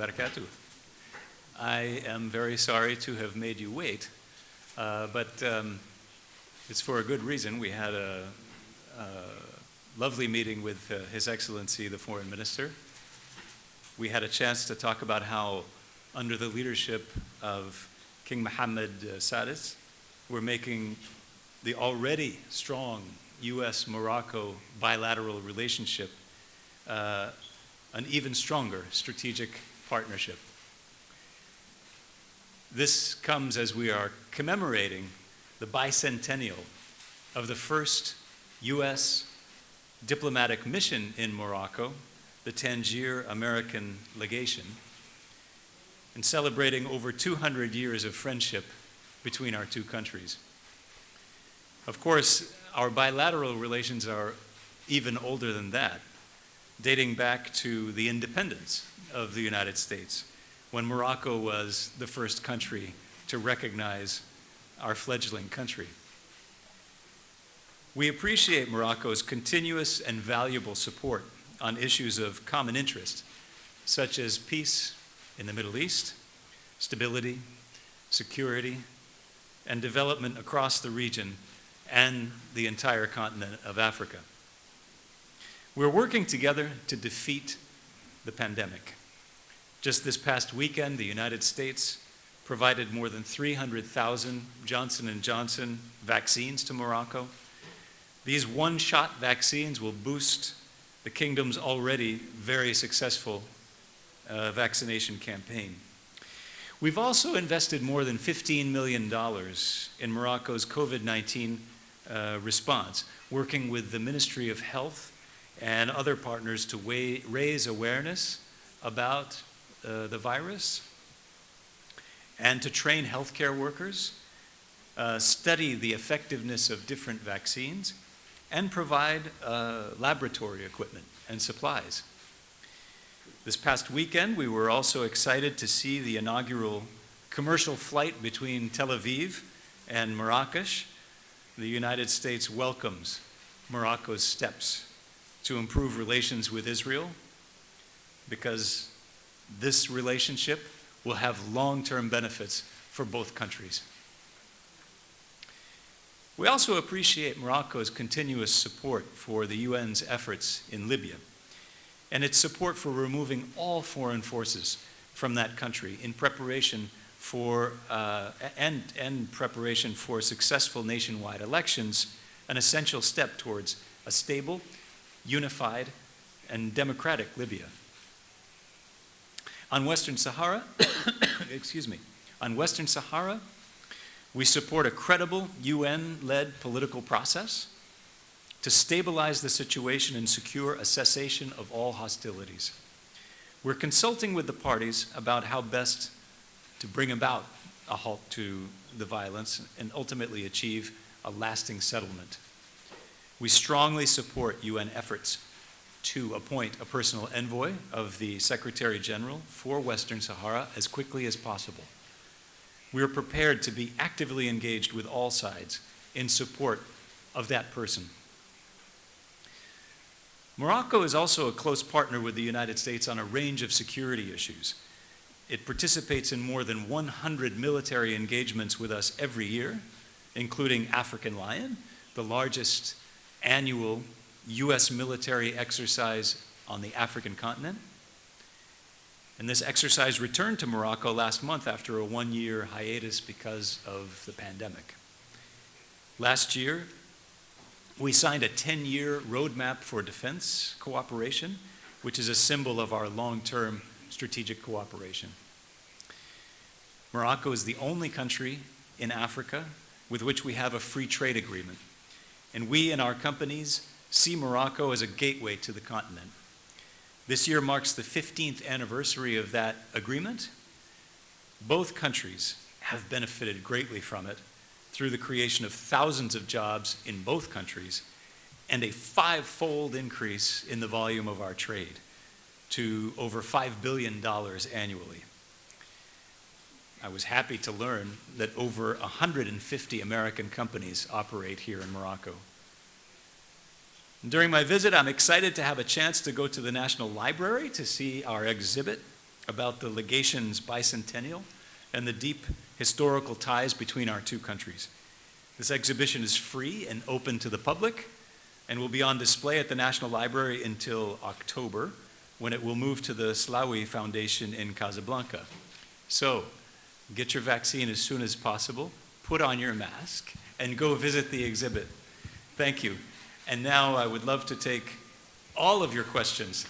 wabarakatuh. I am very sorry to have made you wait, but it's for a good reason. We had a lovely meeting with His Excellency, the Foreign Minister. We had a chance to talk about how, under the leadership of King Mohammed Sadis, we're making the already strong U.S.-Morocco bilateral relationship an even stronger strategic partnership. This comes as we are commemorating the bicentennial of the first U.S. diplomatic mission in Morocco, the Tangier American Legation, and celebrating over 200 years of friendship between our two countries. Of course, our bilateral relations are even older than that, dating back to the independence of the United States, when Morocco was the first country to recognize our fledgling country. We appreciate Morocco's continuous and valuable support on issues of common interest, such as peace in the Middle East, stability, security, and development across the region and the entire continent of Africa. We're working together to defeat the pandemic. Just this past weekend, the United States provided more than 300,000 Johnson & Johnson vaccines to Morocco. These one-shot vaccines will boost the kingdom's already very successful vaccination campaign. We've also invested more than $15 million in Morocco's COVID-19 response, working with the Ministry of Health and other partners to raise awareness about the virus and to train healthcare workers, study the effectiveness of different vaccines, and provide laboratory equipment and supplies. This past weekend, we were also excited to see the inaugural commercial flight between Tel Aviv and Marrakesh. The United States welcomes Morocco's steps to improve relations with Israel, because this relationship will have long-term benefits for both countries. We also appreciate Morocco's continuous support for the UN's efforts in Libya and its support for removing all foreign forces from that country in preparation for preparation for successful nationwide elections, an essential step towards a stable, unified, and democratic Libya. On Western Sahara, on Western Sahara, we support a credible UN-led political process to stabilize the situation and secure a cessation of all hostilities. We're consulting with the parties about how best to bring about a halt to the violence and ultimately achieve a lasting settlement. We strongly support UN efforts to appoint a personal envoy of the Secretary General for Western Sahara as quickly as possible. We are prepared to be actively engaged with all sides in support of that person. Morocco is also a close partner with the United States on a range of security issues. It participates in more than 100 military engagements with us every year, including African Lion, the largest annual U.S. military exercise on the African continent. And this exercise returned to Morocco last month after a one-year hiatus because of the pandemic. Last year, we signed a 10-year roadmap for defense cooperation, which is a symbol of our long-term strategic cooperation. Morocco is the only country in Africa with which we have a free trade agreement, and we and our companies see Morocco as a gateway to the continent. This year marks the 15th anniversary of that agreement. Both countries have benefited greatly from it through the creation of thousands of jobs in both countries and a five-fold increase in the volume of our trade to over $5 billion annually. I was happy to learn that over 150 American companies operate here in Morocco. During my visit, I'm excited to have a chance to go to the National Library to see our exhibit about the legation's bicentennial and the deep historical ties between our two countries. This exhibition is free and open to the public and will be on display at the National Library until October, when it will move to the Slawi Foundation in Casablanca. So, get your vaccine as soon as possible, put on your mask, and go visit the exhibit. Thank you. And now I would love to take all of your questions.